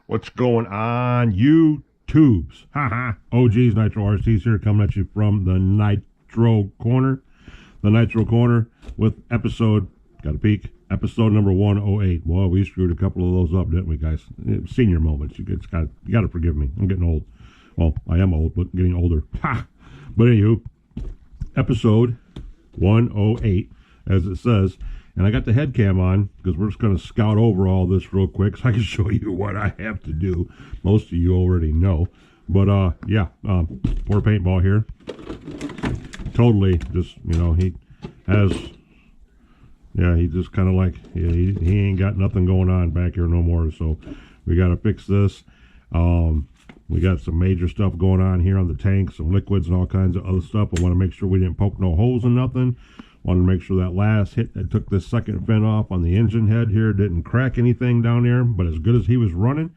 What's going on, YouTubes? Haha. OG's Nitro RC's here, coming at you from the Nitro Corner. The Nitro Corner with episode, got a peek, episode number 108. Well, we screwed a couple of those up, didn't we, guys? Senior moments. You got to forgive me. I'm getting old. Well, I am old, but getting older. Ha! But anywho, episode 108, as it says. And I got the head cam on because we're just going to scout over all this real quick so I can show you what I have to do. Most of you already know. But, yeah, poor paintball here. Totally just, he has, yeah, he just kind of like, yeah, he ain't got nothing going on back here no more. So we got to fix this. We got some major stuff going on here on the tank, some liquids and all kinds of other stuff. I want to make sure we didn't poke no holes in nothing. Wanted to make sure that last hit that took this second fin off on the engine head here didn't crack anything down there. But as good as he was running,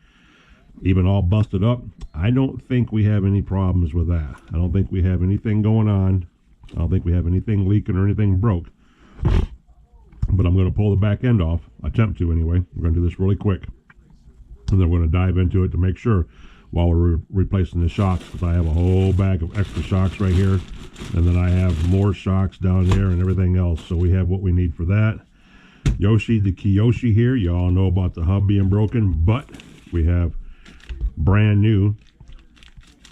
even all busted up, I don't think we have any problems with that. I don't think we have anything going on. I don't think we have anything leaking or anything broke. But I'm going to pull the back end off. Attempt to anyway. We're going to do this really quick. And then we're going to dive into it to make sure while we're replacing the shocks, because I have a whole bag of extra shocks right here. And then I have more shocks down there and everything else. So we have what we need for that. Yoshi, the Kiyoshi here. You all know about the hub being broken, but we have brand new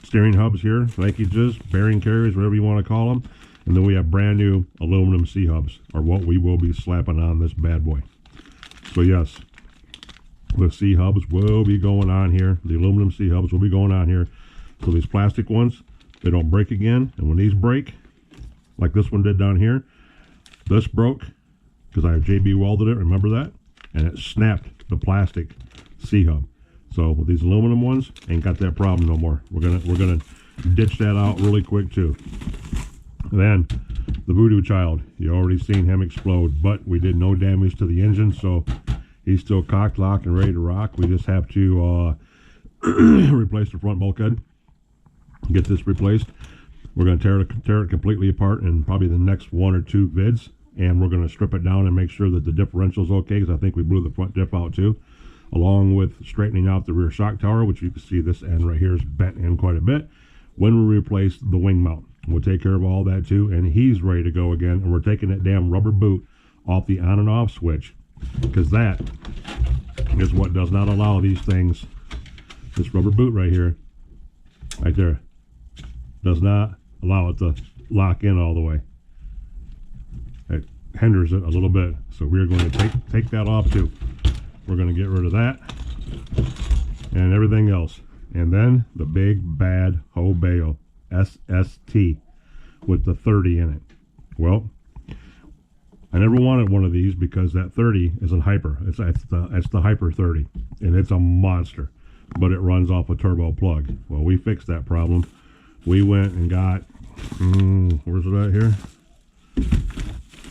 steering hubs here, linkages, bearing carriers, whatever you want to call them. And then we have brand new aluminum C-hubs, or what we will be slapping on this bad boy. So yes, the C-hubs will be going on here. The aluminum C-hubs will be going on here. So these plastic ones, they don't break again. And when these break, like this one did down here, this broke because I have JB welded it, remember that? And it snapped the plastic C-hub. So with these aluminum ones, ain't got that problem no more. We're gonna ditch that out really quick too. Then the Voodoo Child, you already seen him explode, but we did no damage to the engine, so he's still cocked, locked, and ready to rock. We just have to replace the front bulkhead, get this replaced. We're going to tear it completely apart in probably the next 1 or 2 vids, and we're going to strip it down and make sure that the differential's okay, because I think we blew the front diff out too, along with straightening out the rear shock tower, which you can see this end right here is bent in quite a bit. When we replace the wing mount, we'll take care of all that too, and he's ready to go again. And we're taking that damn rubber boot off the on and off switch, because that is what does not allow these things. This rubber boot right here, right there, does not allow it to lock in all the way. It hinders it a little bit, so we're going to take that off too. We're going to get rid of that and everything else. And then the big bad Hobeo SST with the 30 in it. Well, I never wanted one of these because that 30 is a hyper. It's the Hyper 30, and it's a monster, but it runs off a turbo plug. Well, we fixed that problem. We went and got, where's it at here?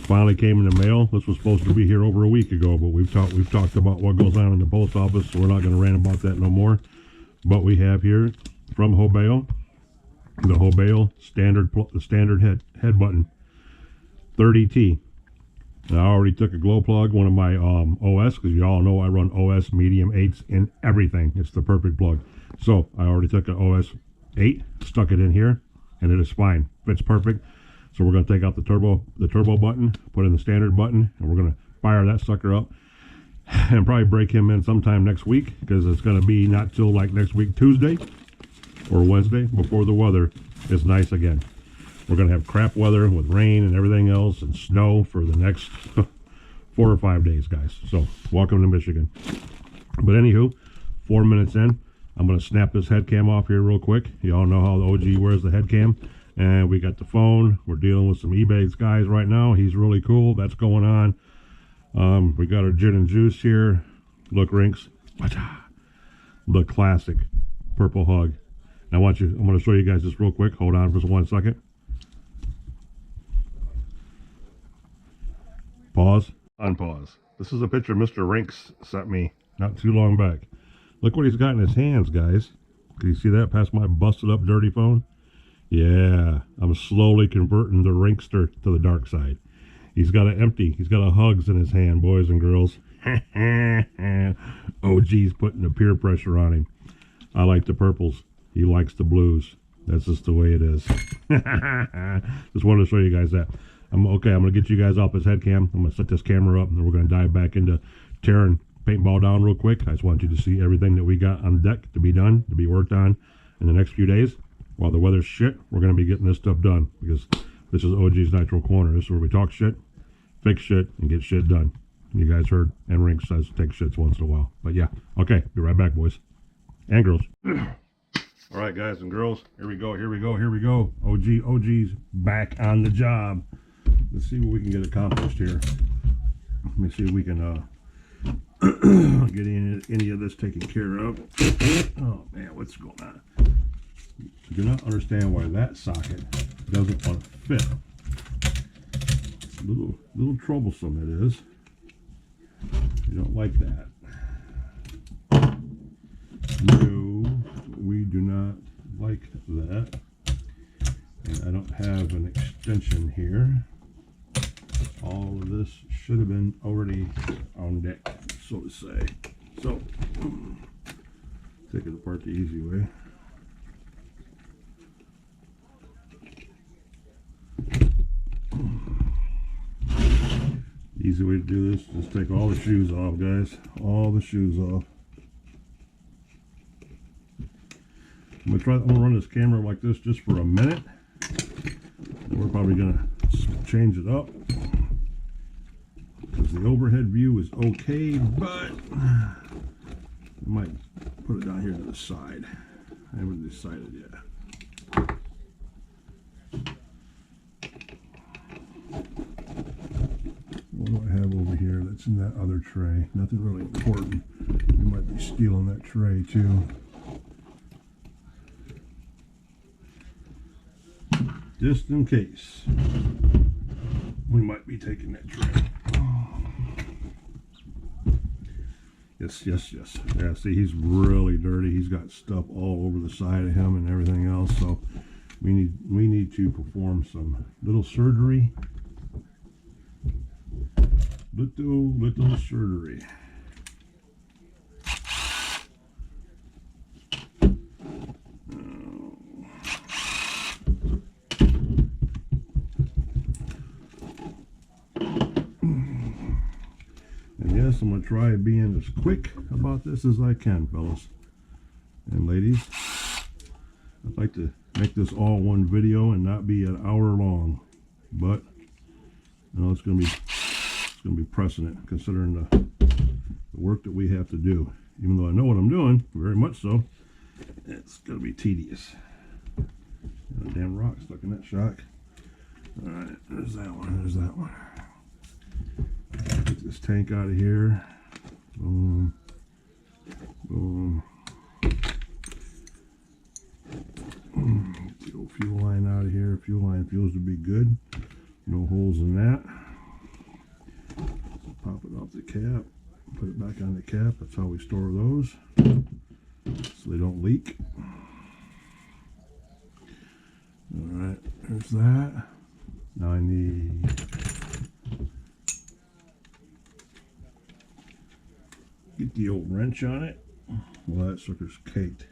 Finally came in the mail. This was supposed to be here over a week ago, but we've talked about what goes on in the post office, so we're not going to rant about that no more. But we have here from Hobeo, the Hobeo standard head button, 30T. Now, I already took a glow plug, one of my OS, because you all know I run OS medium 8s in everything. It's the perfect plug. So I already took an OS 8, stuck it in here, and it is fine. Fits perfect. So we're going to take out the turbo button, put in the standard button, and we're going to fire that sucker up and probably break him in sometime next week, because it's going to be not till like next week Tuesday or Wednesday before the weather is nice again. We're going to have crap weather with rain and everything else and snow for the next 4 or 5 days, guys. So welcome to Michigan. But anywho, 4 minutes in, I'm going to snap this head cam off here real quick. You all know how the OG wears the head cam. And we got the phone. We're dealing with some eBay guys right now. He's really cool. That's going on. We got our gin and juice here. Look, Rinks. The classic purple hug. Now I'm going to show you guys this real quick. Hold on for 1 second. Pause. Unpause. This is a picture Mr. Rinks sent me not too long back. Look what he's got in his hands, guys. Can you see that past my busted up dirty phone? Yeah, I'm slowly converting the Rinkster to the dark side. He's got a hugs in his hand, boys and girls. OG's putting the peer pressure on him. I like the purples. He likes the blues. That's just the way it is. Just wanted to show you guys that. I'm going to get you guys off this head cam. I'm going to set this camera up, and then we're going to dive back into tearing paintball down real quick. I just want you to see everything that we got on deck to be done, to be worked on in the next few days. While the weather's shit, we're going to be getting this stuff done, because this is OG's Nitro Corner. This is where we talk shit, fix shit, and get shit done. You guys heard N-Ring says take shits once in a while. But yeah, okay, be right back, boys and girls. All right, guys and girls, here we go. OG's back on the job. Let's see what we can get accomplished here. Let me see if we can get any of this taken care of. Oh man, what's going on? I do not understand why that socket doesn't want to fit. It's a little troublesome, it is. You don't like that. No, we do not like that. And I don't have an extension here. All of this should have been already on deck, so to say. So, take it apart the easy way. The easy way to do this is just take all the shoes off, guys. All the shoes off. I'm gonna run this camera like this just for a minute. And we're probably gonna change it up, because the overhead view is okay, but I might put it down here to the side. I haven't decided yet. What do I have over here that's in that other tray? Nothing really important. We might be stealing that tray too. Just in case. We might be taking that tray. Yes. Yeah, see, he's really dirty. He's got stuff all over the side of him and everything else. So we need to perform some little surgery. Little surgery. And yes, I'm going to try being as quick about this as I can, fellas and ladies. I'd like to make this all one video and not be an hour long, but you know, it's going to be precedent considering the work that we have to do. Even though I know what I'm doing, very much so, it's going to be tedious. Got a damn rock stuck in that shock. All right, there's that one. Get this tank out of here. Boom. Get the old fuel line out of here. Fuel line feels to be good. No holes in that. So pop it off the cap. Put it back on the cap. That's how we store those, so they don't leak. All right, there's that. Now I need get the old wrench on it. Well, that sucker's caked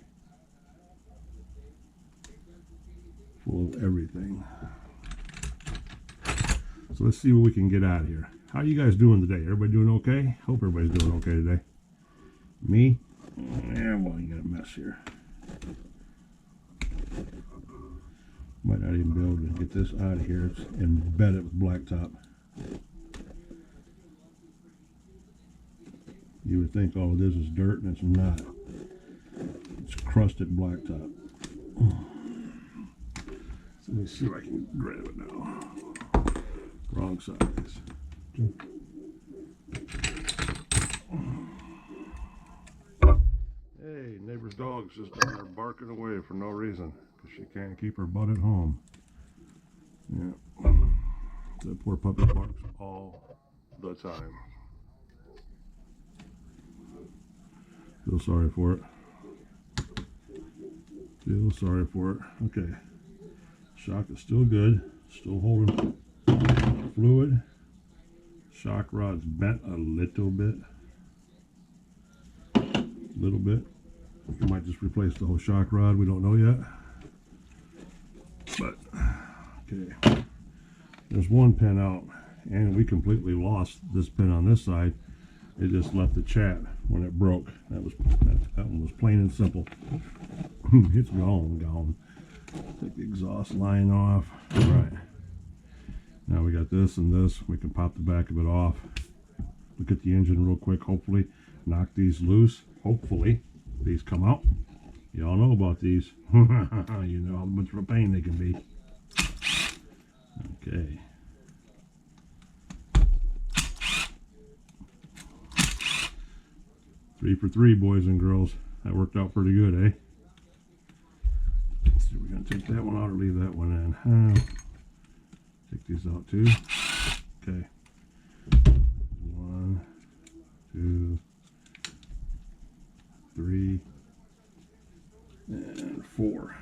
full of everything. So let's see what we can get out of here. How you guys doing today? Everybody doing okay? Hope everybody's doing okay today. Me? Yeah, well, you got a mess here. Might not even be able to get this out of here. It's embedded with blacktop. You would think all of this is dirt, and it's not. It's crusted blacktop. So let me see if I can grab it now. Wrong size. Hey, neighbor's dog's just down there barking away for no reason, because she can't keep her butt at home. Yeah. That poor puppy barks all the time. Feel sorry for it. Feel sorry for it. Okay. Shock is still good. Still holding fluid. Shock rod's bent a little bit. little bit. We might just replace the whole shock rod. We don't know yet. But, okay. There's one pin out, and we completely lost this pin on this side. It just left the chat when it broke. That one was plain and simple. It's gone. Take the exhaust line off. All right. Now we got this and this. We can pop the back of it off. Look at the engine real quick. Hopefully, knock these loose. Hopefully, these come out. Y'all know about these. You know how much of a pain they can be. Okay. Three for three, boys and girls. That worked out pretty good, eh? Let's see, we're going to take that one out or leave that one in. Take these out too. Okay. 1, 2, 3, and 4.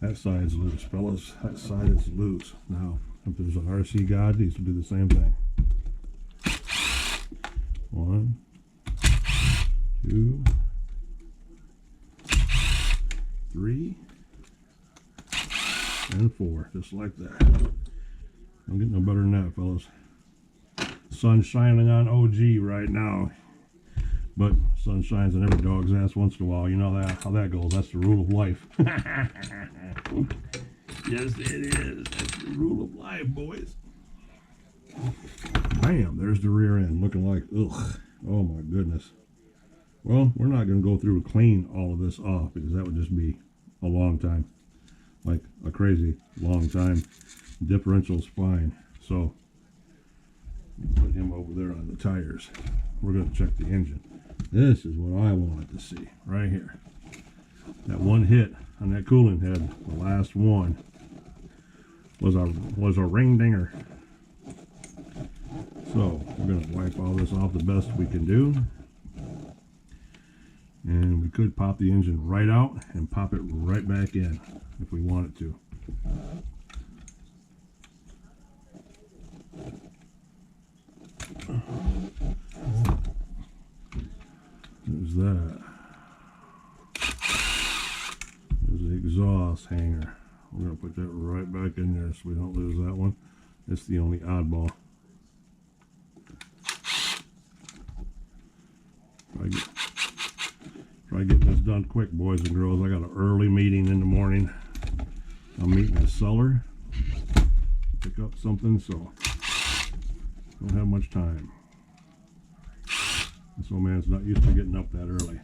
That side's loose, fellas. That side is loose. Now, if there's an RC god, these will do the same thing. 1, 2, 3, and 4, just like that. Don't get no better than that, fellas. Sun's shining on OG right now, but sun shines on every dog's ass once in a while. You know that how that goes. That's the rule of life. Yes, it is. That's the rule of life, boys. Bam! There's the rear end, looking like ugh. Oh my goodness. Well, we're not going to go through and clean all of this off because that would just be a long time, like a crazy long time. Differential's fine, so put him over there on the tires. We're going to check the engine. This is what I wanted to see right here. That one hit on that cooling head, the last one, was a ring dinger. So we're going to wipe all this off the best we can do. And we could pop the engine right out and pop it right back in if we wanted to. There's that. There's the exhaust hanger. We're going to put that right back in there so we don't lose that one. It's the only oddball. Try getting this done quick, boys and girls. I got an early meeting in the morning. I'm meeting a seller. Pick up something, so don't have much time. This old man's not used to getting up that early.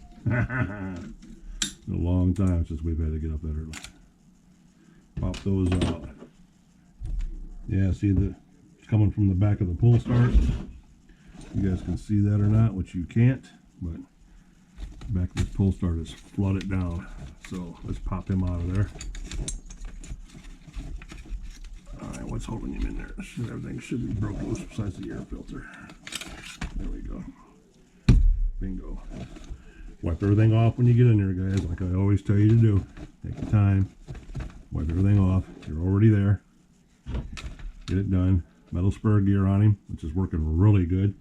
It's a long time since we've had to get up that early. Pop those out. Yeah, see it's coming from the back of the pull start. You guys can see that or not, which you can't, but the back of this pull start is flooded down. So let's pop him out of there. Alright, what's holding him in there? Everything should be broke loose besides the air filter. There we go. Bingo. Wipe everything off when you get in there, guys, like I always tell you to do. Take your time. Wipe everything off. You're already there. Get it done. Metal spur gear on him, which is working really good.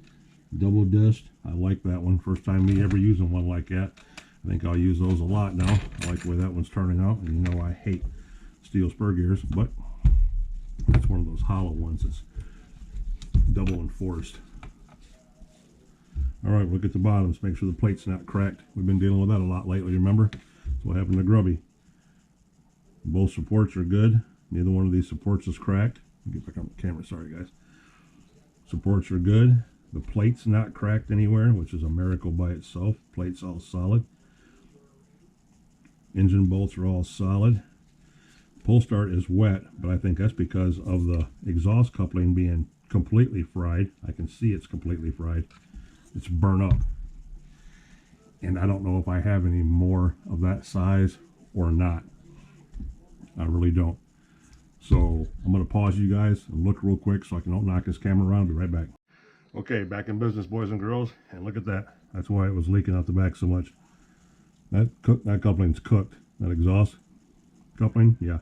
Double disc. I like that one. First time me ever using one like that. I think I'll use those a lot now. I like the way that one's turning out. And you know I hate steel spur gears, but that's one of those hollow ones that's double enforced. Alright, look at the bottoms. Make sure the plate's not cracked. We've been dealing with that a lot lately, remember? That's what happened to Grubby. Both supports are good. Neither one of these supports is cracked. Get back on the camera, sorry guys. Supports are good. The plate's not cracked anywhere, which is a miracle by itself. Plate's all solid. Engine bolts are all solid. Pull start is wet, but I think that's because of the exhaust coupling being completely fried. I can see it's completely fried. It's burnt up. And I don't know if I have any more of that size or not. I really don't. So I'm going to pause you guys and look real quick so I can knock this camera around. I'll be right back. Okay, back in business, boys and girls. And look at that. That's why it was leaking out the back so much. That coupling's cooked. That exhaust coupling, yeah.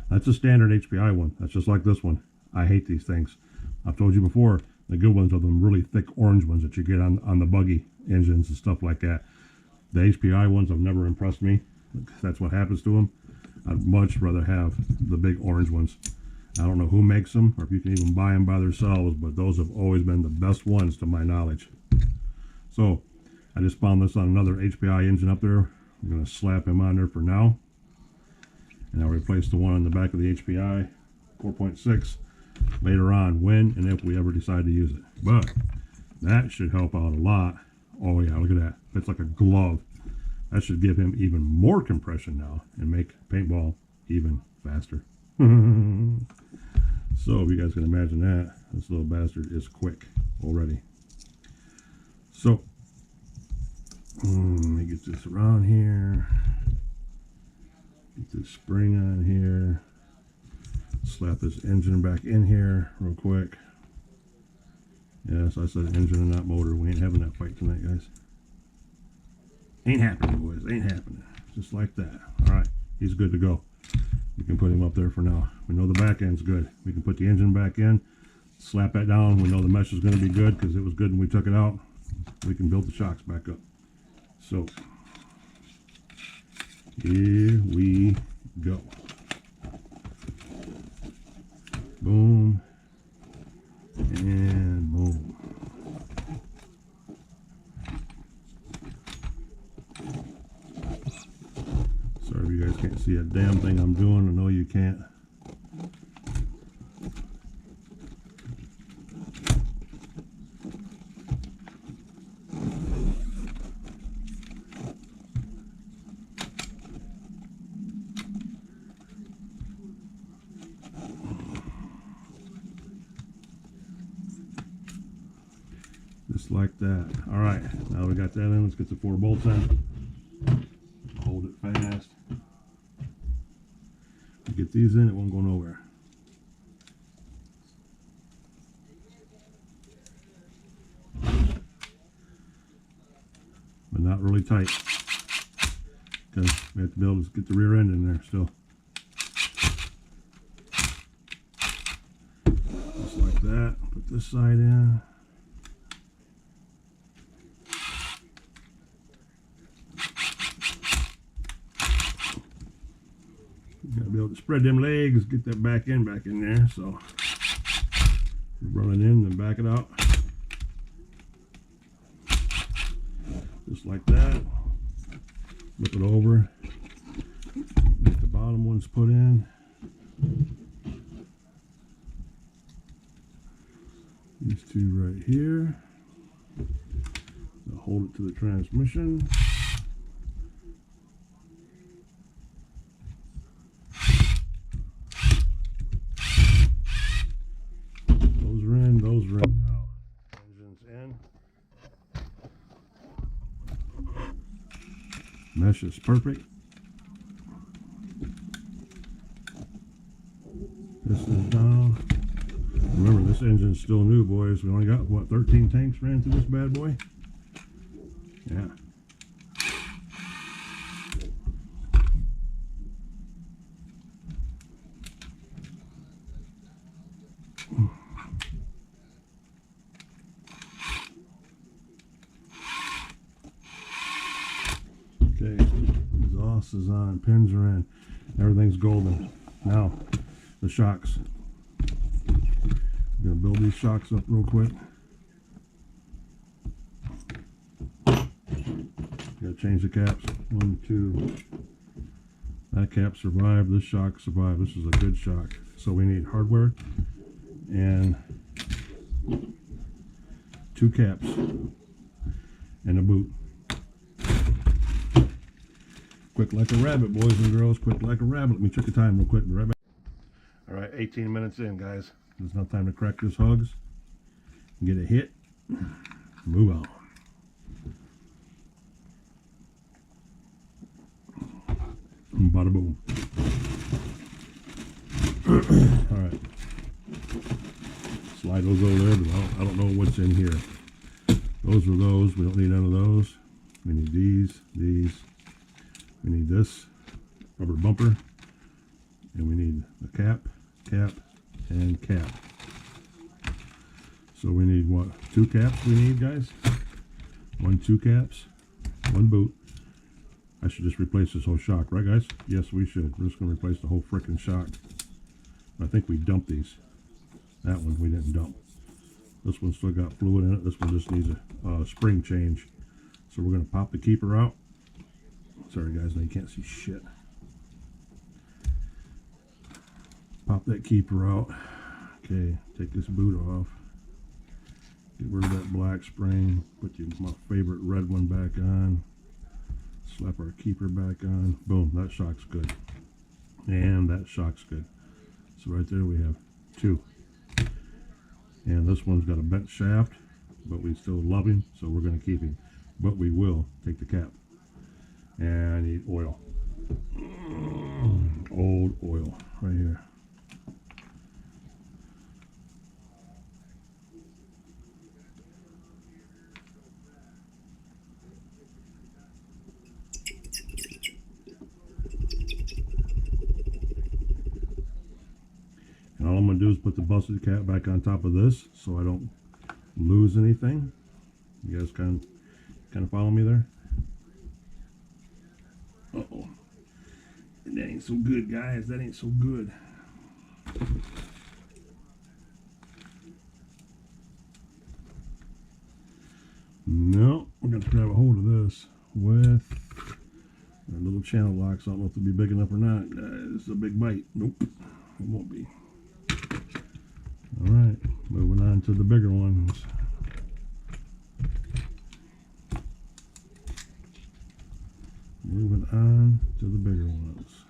That's a standard HPI one. That's just like this one. I hate these things. I've told you before, the good ones are the really thick orange ones that you get on the buggy engines and stuff like that. The HPI ones have never impressed me. That's what happens to them. I'd much rather have the big orange ones. I don't know who makes them or if you can even buy them by themselves, but those have always been the best ones to my knowledge. So I just found this on another HPI engine up there. I'm going to slap him on there for now. And I'll replace the one on the back of the HPI 4.6 later on, when and if we ever decide to use it. But that should help out a lot. Oh yeah, look at that. It's like a glove. That should give him even more compression now and make paintball even faster. So if you guys can imagine that, this little bastard is quick already. So let me get this around here. Get this spring on here. Slap this engine back in here real quick. Yes, I said engine and not motor. We ain't having that fight tonight, guys. Ain't happening, boys. Ain't happening. Just like that. All right, he's good to go. We can put him up there for now. We know the back end's good. We can put the engine back in, slap that down. We know the mesh is going to be good because it was good when we took it out. We can build the shocks back up. So here we go. Boom and boom. Sorry if you guys can't see a damn thing I'm doing. I know you can't. Just like that. All right, now we got that in. Let's get the 4 bolts in. Hold it fast. Get these in, it won't go nowhere. But not really tight, because we have to be able to get the rear end in there still. Just like that. Put this side in. Gotta be able to spread them legs, get that back in there. So run it in and back it out. Just like that. Flip it over. Get the bottom ones put in. These two right here. I'll hold it to the transmission. Those are in. Now, engine's in. Mesh is perfect. This is down. Remember, this engine's still new, boys. We only got, what, 13 tanks ran through this bad boy? Yeah. Okay, exhaust is on, pins are in, everything's golden. Now, the shocks. I'm gonna build these shocks up real quick. Gotta change the caps. 1, 2. That cap survived. This shock survived. This is a good shock. So we need hardware and 2 caps and a boot. Quick like a rabbit, boys and girls. Quick like a rabbit. Let me check the time real quick. Be right back. All right, 18 minutes in, guys. There's no time to crack this hugs. Get a hit. Move on. Bada boom. All right. Slide those over there, but I don't know what's in here. Those are those. We don't need none of those. We need these. We need this rubber bumper. And we need a cap, and cap. So we need what? 2 caps we need, guys? 1 2 caps, 1 boot. I should just replace this whole shock, right guys? Yes, we should. We're just going to replace the whole frickin' shock. I think we dumped these. That one we didn't dump. This one still got fluid in it. This one just needs a spring change. So we're going to pop the keeper out. Sorry guys, now you can't see shit. Pop that keeper out. Okay, take this boot off. Get rid of that black spring. Put my favorite red one back on. Slap our keeper back on. Boom, that shock's good. And that shock's good. So right there we have 2. And this one's got a bent shaft, but we still love him, so we're going to keep him. But we will take the cap. And I need oil. Old oil right here. And all I'm going to do is put the busted cap back on top of this so I don't lose anything. You guys kind of follow me there? Uh-oh. That ain't so good, guys. That ain't so good. No, we're going to grab a hold of this with our little channel locks. I don't know if it'll be big enough or not. It's a big bite. Nope, it won't be. All right, moving on to the bigger ones. Moving on to the bigger ones.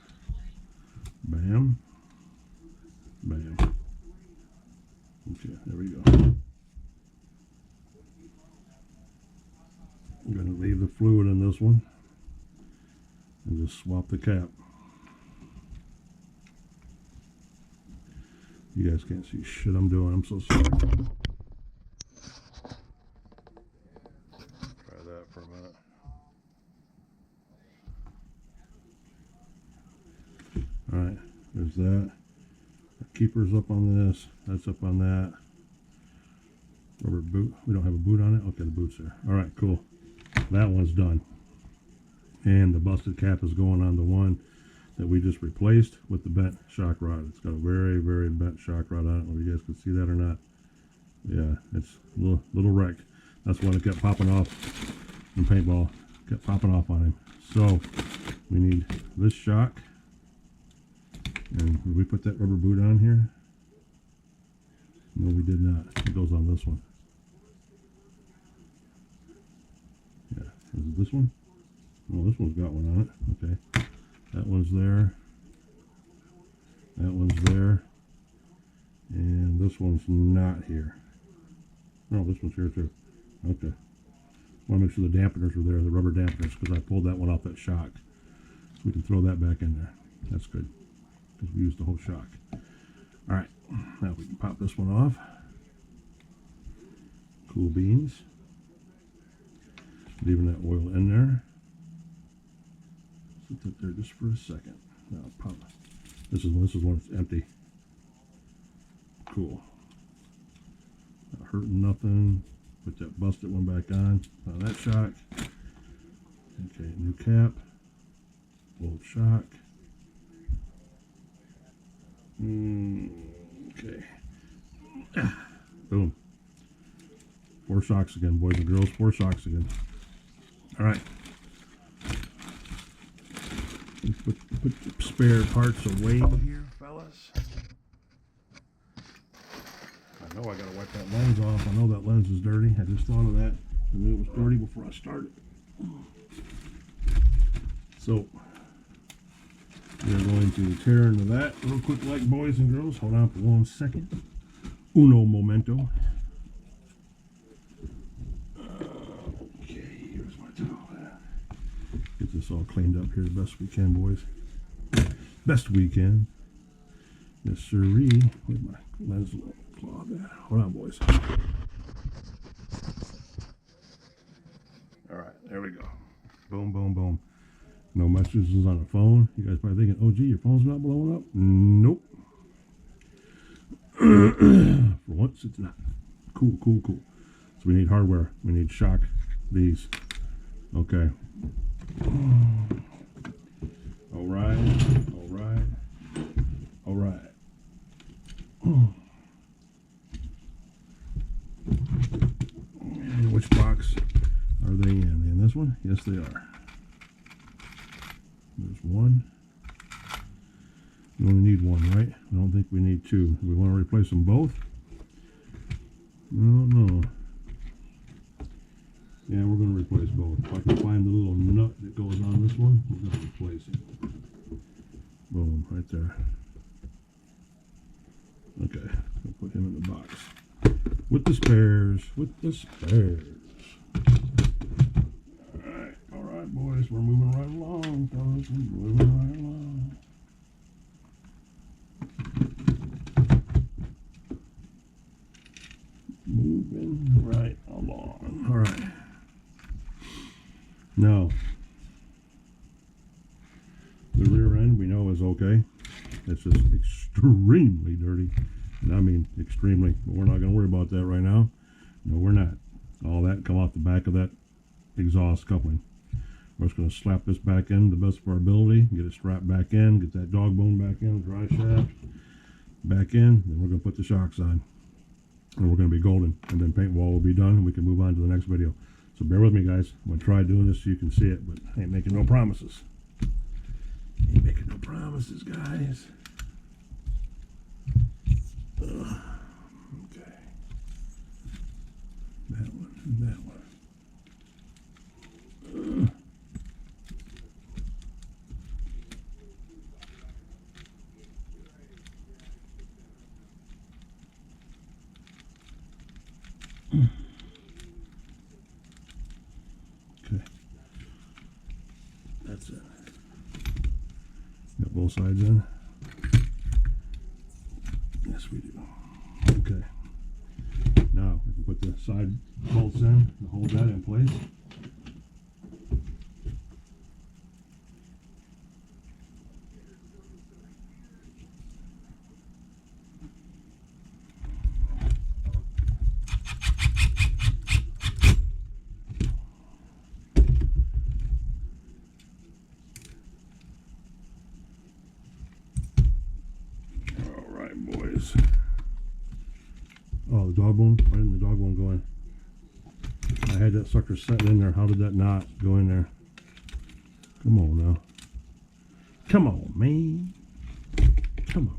Bam. Bam. Okay, there we go. I'm going to leave the fluid in this one and just swap the cap. You guys can't see shit I'm doing. I'm so sorry. Try that for a minute. Alright, there's that. The keeper's up on this. That's up on that. Rubber boot. We don't have a boot on it? Okay, the boot's there. Alright, cool. That one's done. And the busted cap is going on the one that we just replaced with the bent shock rod. It's got a very, very bent shock rod on it. I don't know if you guys can see that or not. Yeah, it's a little wrecked. That's one that kept popping off in paintball. Kept popping off on him. So, we need this shock. And did we put that rubber boot on here? No, we did not. It goes on this one. Yeah, is it this one? Oh, this one's got one on it. Okay. That one's there. That one's there. And this one's not here. No, this one's here too. Okay. I want to make sure the dampeners are there, the rubber dampeners, because I pulled that one off that shock. So we can throw that back in there. That's good, because we used the whole shock. Alright, now we can pop this one off. Cool beans. Leaving that oil in there. Sit that there just for a second. Now pop. This is when it's empty. Cool. Not hurting nothing. Put that busted one back on. Now that shock. Okay, new cap. Old shock. Okay. Boom. 4 shocks again, boys and girls. 4 shocks again. All right. Put the spare parts away here, fellas. I know I gotta wipe that lens off. I know that lens is dirty. I just thought of that. I knew it was dirty before I started. So we're going to tear into that real quick, like boys and girls. Hold on for 1 second. Uno momento. Okay, here's my towel. Get this all cleaned up here the best we can, boys. Best we can. Yes, sirree. Where's my lens cloth at? Hold on, boys. All right, there we go. Boom, boom, boom. No messages on the phone. You guys probably thinking, oh, gee, your phone's not blowing up? Nope. For once, it's not. Cool, cool, cool. So we need hardware. We need shock these. Okay. All right. All right. All right. And which box are they in? In this one? Yes, they are. There's one. We only need one, right? I don't think we need two. Do we want to replace them both? No. Yeah, we're going to replace both. If I can find the little nut that goes on this one, we're going to replace it. Boom, right there. Okay, I'll put him in the box. With the spares, with the spares. All right, boys, we're moving right along, fellas. We're moving right along. Moving right along. All right. Now, the rear end we know is okay. It's just extremely dirty. And I mean extremely. But we're not going to worry about that right now. No, we're not. All that come off the back of that exhaust coupling. We're just going to slap this back in to the best of our ability. Get it strapped back in. Get that dog bone back in. Dry shaft back in. Then we're going to put the shocks on. And we're going to be golden. And then paintball will be done. And we can move on to the next video. So bear with me, guys. I'm going to try doing this so you can see it. But I ain't making no promises. Ain't making no promises, guys. Okay. That one and that one. Okay. That's it. Got both sides in? Yes, we do. Okay. Now, we can put the side bolts in and hold that in place. Boys. Oh, the dog bone? Why didn't the dog bone go in? I had that sucker set in there. How did that not go in there? Come on now. Come on, man. Come on.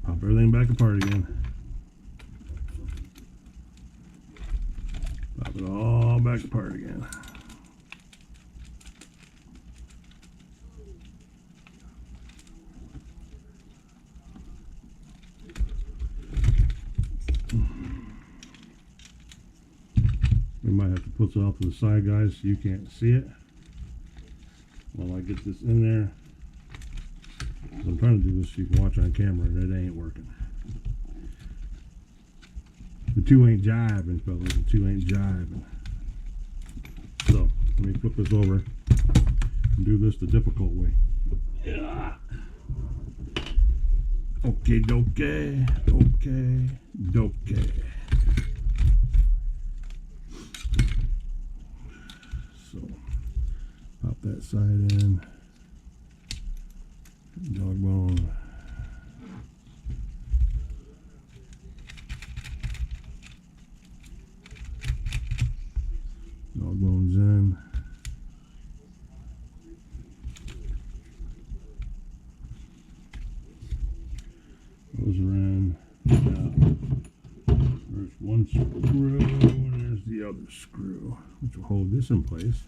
Pop everything back apart again. Pop it all back apart again. We might have to put it off to the side, guys, so you can't see it while I get this in there. I'm trying to do this so you can watch on camera, and it ain't working. The two ain't jiving, fellas. The two ain't jiving. So, let me flip this over and do this the difficult way. Yeah. Okay, dokie. Okay, dokie. So, pop that side in. Dog bone. Dog bones in. Those are in. Now, there's one screw and there's the other screw, which will hold this in place.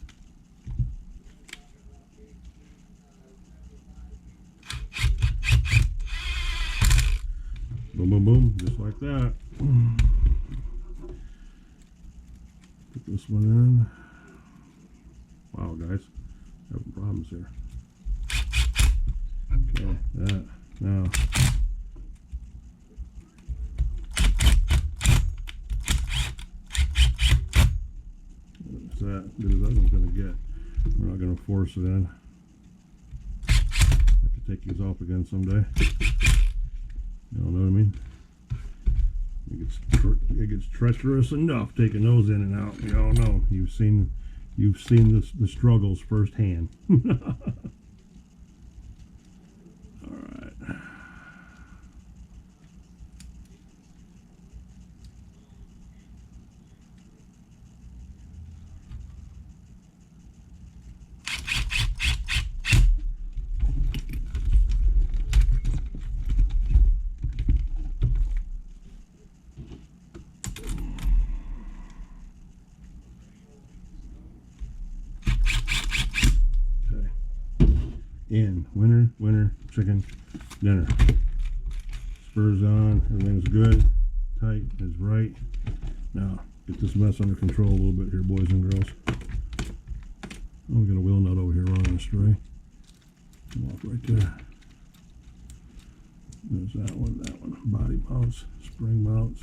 Boom, boom, boom, just like that. Put this one in. Wow, guys, having problems here. Okay, that. Now, that's that. Good as that one's going to get. We're not going to force it in. is off again someday. You know what I mean? It gets treacherous enough taking those in and out. We all know. You've seen the struggles firsthand. All right. In winner chicken dinner. Spurs on, everything's good, tight is right. Now get this mess under control a little bit here, boys and girls. Oh, we got a wheel nut over here running astray. Come off right there. There's that one. Body mounts, spring mounts,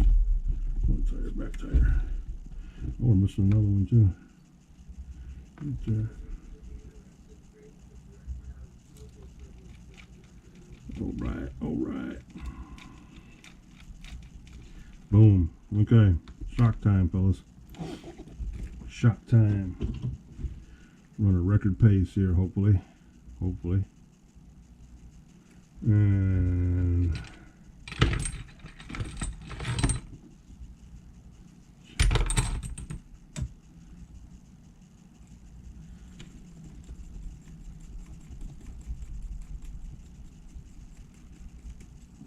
one tire, back tire. Oh, we're missing another one too. Right there. All right. Boom. Okay. Shock time, fellas. Shock time. Run a record pace here, hopefully. And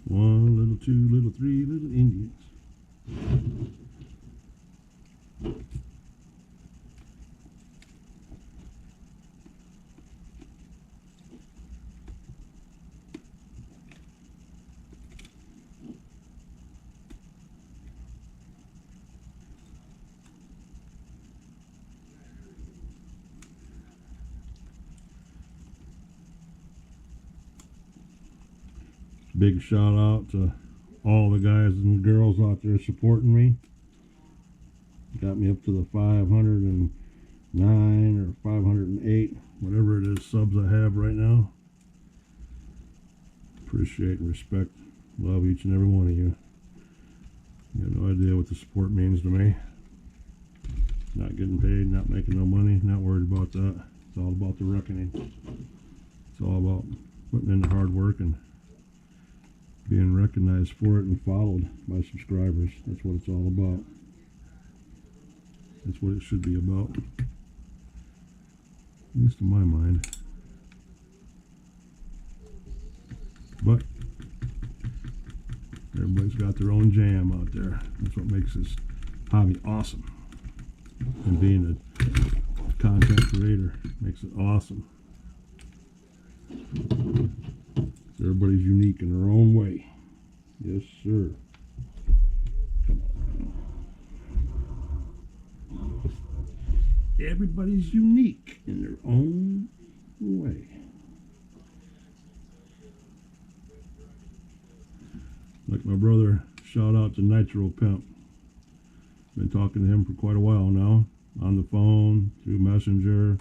one, little two, little three, little Indians. Big shout out to all the guys and girls out there supporting me. Got me up to the 509 or 508, whatever it is, subs I have right now. Appreciate and respect, love each and every one of you. You have no idea what the support means to me. Not getting paid, not making no money, not worried about that. It's all about the reckoning. It's all about putting in the hard work and being recognized for it and followed by subscribers. That's what it's all about. That's what it should be about. At least in my mind. But everybody's got their own jam out there. That's what makes this hobby awesome. And being a content creator makes it awesome. Everybody's unique in their own way. Yes, sir. Come on. Everybody's unique in their own way. Like my brother, shout out to Nitro Pimp. Been talking to him for quite a while now. On the phone, through Messenger,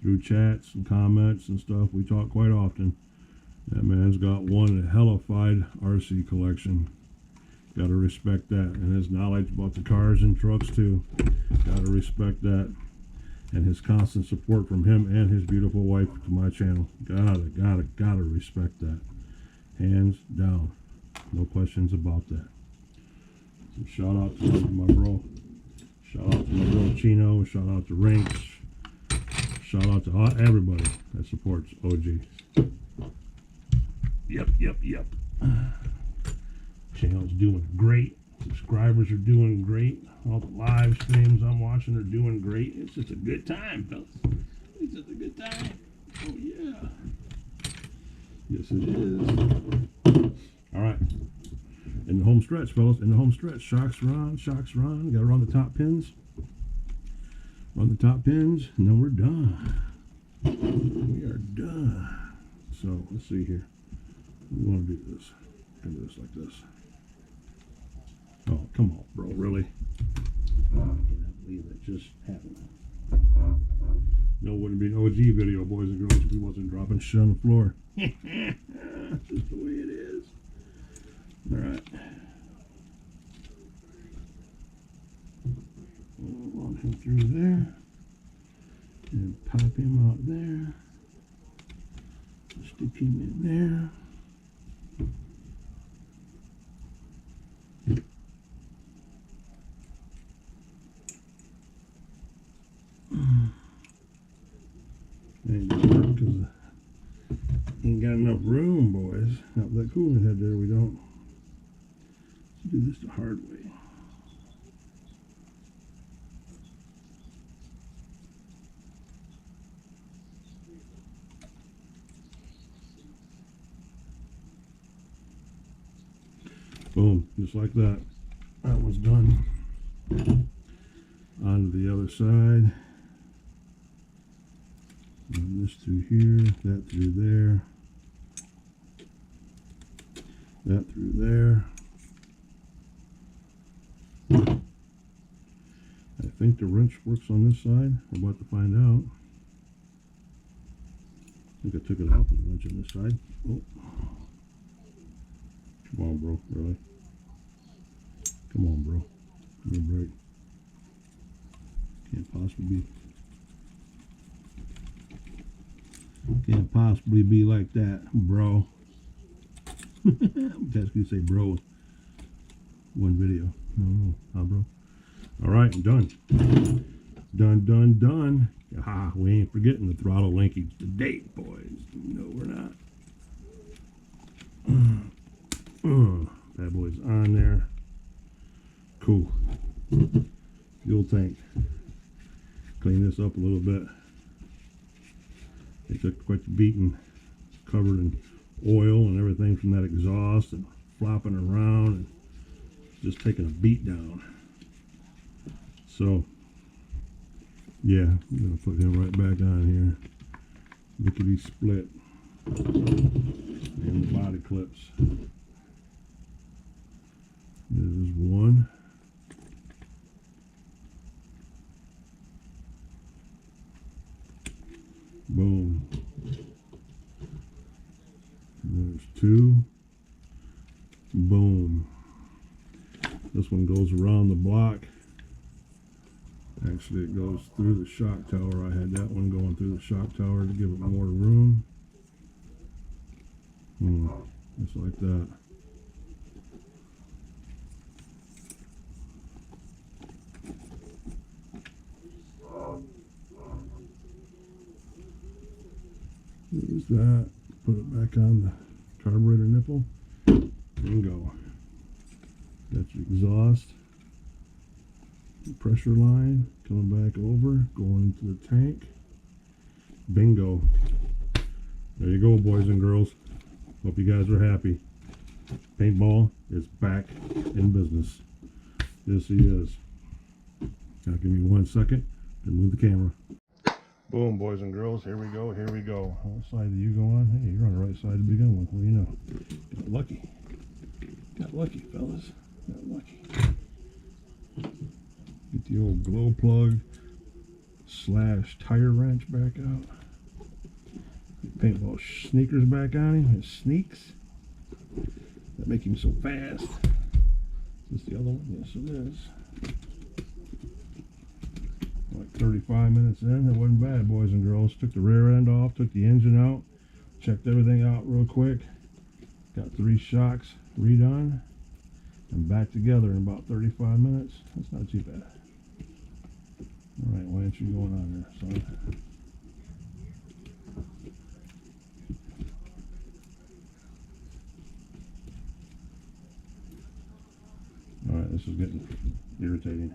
through chats and comments and stuff. We talk quite often. That man's got one hellified RC collection. Gotta respect that. And his knowledge about the cars and trucks too. Gotta respect that. And his constant support from him and his beautiful wife to my channel. Gotta respect that. Hands down. No questions about that. So shout out to my bro. Shout out to my bro Chino. Shout out to Rinks. Shout out to everybody that supports OG. Yep. Channel's doing great. Subscribers are doing great. All the live streams I'm watching are doing great. It's just a good time, fellas. It's just a good time. Oh, yeah. Yes, it is. All right. In the home stretch, fellas. In the home stretch. Shocks run. Got to run the top pins. Run the top pins, and then we're done. We are done. So, let's see here. We want to do this. We're going to do this like this. Oh, come on, bro. Really? Oh, I cannot believe that just happened. No, it wouldn't be an OG video, boys and girls, if we wasn't dropping shit on the floor. That's just the way it is. Alright. Run him through there. And pop him out there. Stick him in there. Because ain't got enough room, boys. Not that cooling head there, we don't. Let's do this the hard way. Boom, just like that. That one's done. On to the other side. And this through here, that through there, that through there. I think the wrench works on this side. We're about to find out. I think I took it off with the wrench on this side. Oh. Come on, bro, really? Come on, bro. Give me a break. Can't possibly be like that, bro. That's gonna say bro. One video. No, huh, bro? Alright, I'm done. Done. Ah, we ain't forgetting the throttle linkage to date, boys. No, we're not. That boy's on there. Cool. Fuel tank. Clean this up a little bit. They took quite the beating. It's covered in oil and everything from that exhaust and flopping around and just taking a beat down. So, yeah, I'm going to put him right back on here. Lickety split. And the body clips. There's one. Boom. And there's two. Boom. This one goes around the block. Actually, it goes through the shock tower. I had that one going through the shock tower to give it more room. Just like that. There's that. Put it back on the carburetor nipple. Bingo. That's your exhaust. The pressure line coming back over, going into the tank. Bingo. There you go, boys and girls. Hope you guys are happy. Paintball is back in business. Yes, he is. Now give me 1 second to move the camera. Boom, boys and girls. Here we go. Here we go. What side do you go on? Hey, you're on the right side to begin with. What do you know? Got lucky. Got lucky, fellas. Got lucky. Get the old glow plug / tire wrench back out. Get paintball sneakers back on him. His sneaks. That make him so fast. Is this the other one? Yes, it is. Like 35 minutes in, it wasn't bad, boys and girls. Took the rear end off, took the engine out, checked everything out real quick. Got 3 shocks redone and back together in about 35 minutes. That's not too bad. Alright, why aren't you going on there, son? Alright, this is getting irritating.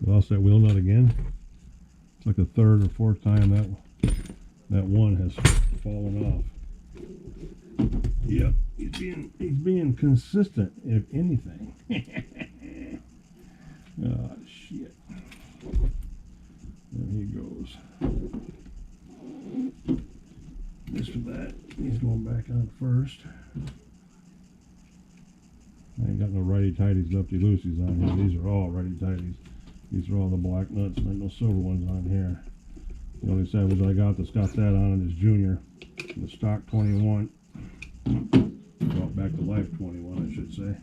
Lost that wheel nut again. It's like the 3rd or 4th time that one has fallen off. Yep, he's being consistent, if anything. Oh shit. There he goes. Just for that, he's going back on first. I ain't got no righty-tighties, lefty-loosies on here. These are all righty-tighties. These are all the black nuts. There's no silver ones on here. The only savage I got that's got that on it is Junior. The stock 21. Brought back to life 21, I should say.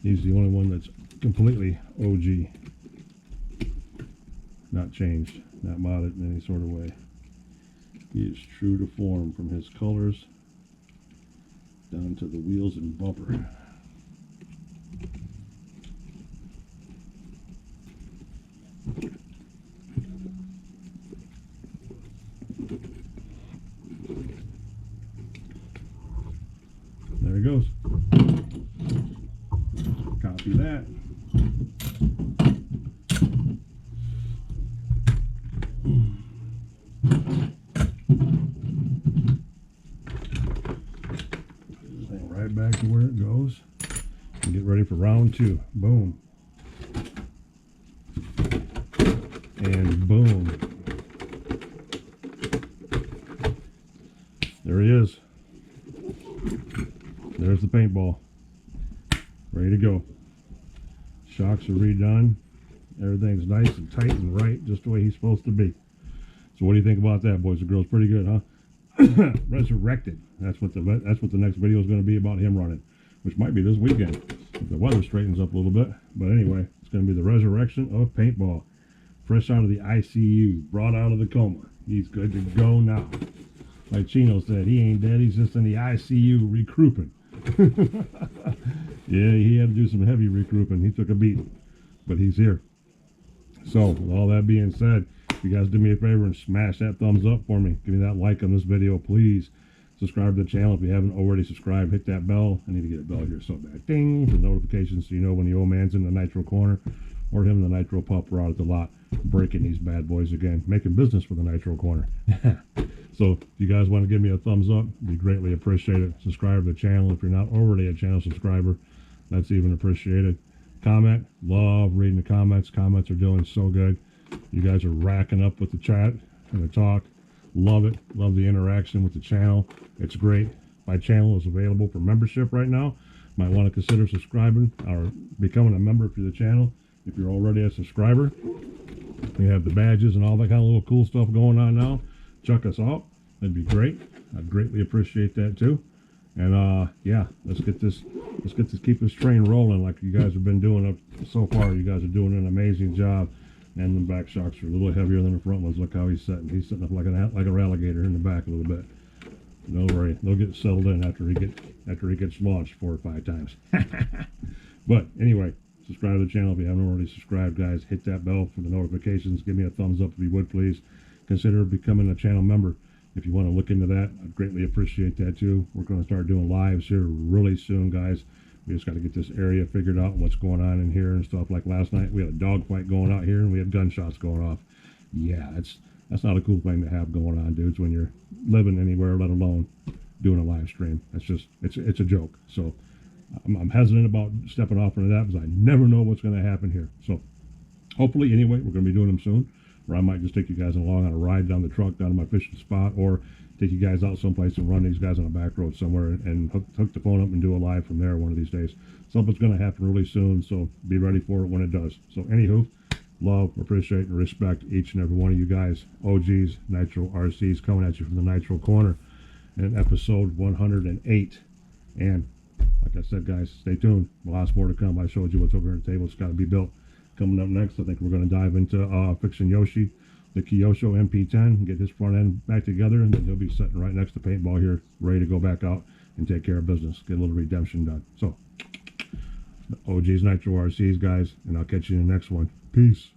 He's the only one that's completely OG. Not changed, not modded in any sort of way. He is true to form from his colors down to the wheels and bumper. There he goes. Copy that. Thing right back to where it goes. And get ready for round 2. Boom. And boom. There he is. There's the paintball. Ready to go. Shocks are redone. Everything's nice and tight and right, just the way he's supposed to be. So what do you think about that, boys and girls? Pretty good, huh? Resurrected. That's what the next video is going to be about him running, which might be this weekend if the weather straightens up a little bit. But anyway, it's going to be the resurrection of paintball. Fresh out of the ICU, brought out of the coma. He's good to go now. Like Chino said, he ain't dead. He's just in the ICU regrouping. Yeah, he had to do some heavy regrouping. He took a beating, but he's here. So, with all that being said, if you guys do me a favor and smash that thumbs up for me, give me that like on this video, please. Subscribe to the channel if you haven't already subscribed. Hit that bell. I need to get a bell here so bad. Ding! For notifications so you know when the old man's in the Nitro corner or him and the Nitro pup are out at the lot breaking these bad boys again. Making business for the Nitro corner. So, if you guys want to give me a thumbs up, it'd be greatly appreciated. Subscribe to the channel if you're not already a channel subscriber. That's even appreciated. Comment. Love reading the comments. Comments are doing so good. You guys are racking up with the chat and the talk. Love it. Love the interaction with the channel. It's great. My channel is available for membership right now. Might want to consider subscribing or becoming a member for the channel if you're already a subscriber. We have the badges and all that kind of little cool stuff going on now. Check us out. That'd be great. I'd greatly appreciate that too. And yeah, let's keep this train rolling like you guys have been doing up so far. You guys are doing an amazing job. And the back shocks are a little heavier than the front ones. Look how he's sitting. He's sitting up like a alligator in the back a little bit. Don't worry, they'll get settled in after he gets launched 4 or 5 times. But anyway, subscribe to the channel if you haven't already subscribed, guys. Hit that bell for the notifications. Give me a thumbs up if you would, please. Consider becoming a channel member if you want to look into that. I'd greatly appreciate that too. We're going to start doing lives here really soon, guys. We just got to get this area figured out, what's going on in here and stuff. Like last night, we had a dog fight going out here and we had gunshots going off. Yeah, that's not a cool thing to have going on, dudes, when you're living anywhere, let alone doing a live stream. That's just, it's a joke. So I'm hesitant about stepping off into that because I never know what's going to happen here. So hopefully, anyway, we're going to be doing them soon. Or I might just take you guys along on a ride down the truck, down to my fishing spot, or take you guys out someplace and run these guys on a back road somewhere and hook the phone up and do a live from there one of these days. Something's going to happen really soon, so be ready for it when it does. So anywho, love, appreciate, and respect each and every one of you guys. OGs, Nitro RCs, coming at you from the Nitro Corner in episode 108. And like I said, guys, stay tuned. Lots more to come. I showed you what's over here on the table. It's got to be built. Coming up next, I think we're going to dive into fixing Yoshi, the Kyosho MP10, get his front end back together, and then he'll be sitting right next to paintball here, ready to go back out and take care of business, get a little redemption done. So, OGs, Nitro RCs, guys, and I'll catch you in the next one. Peace.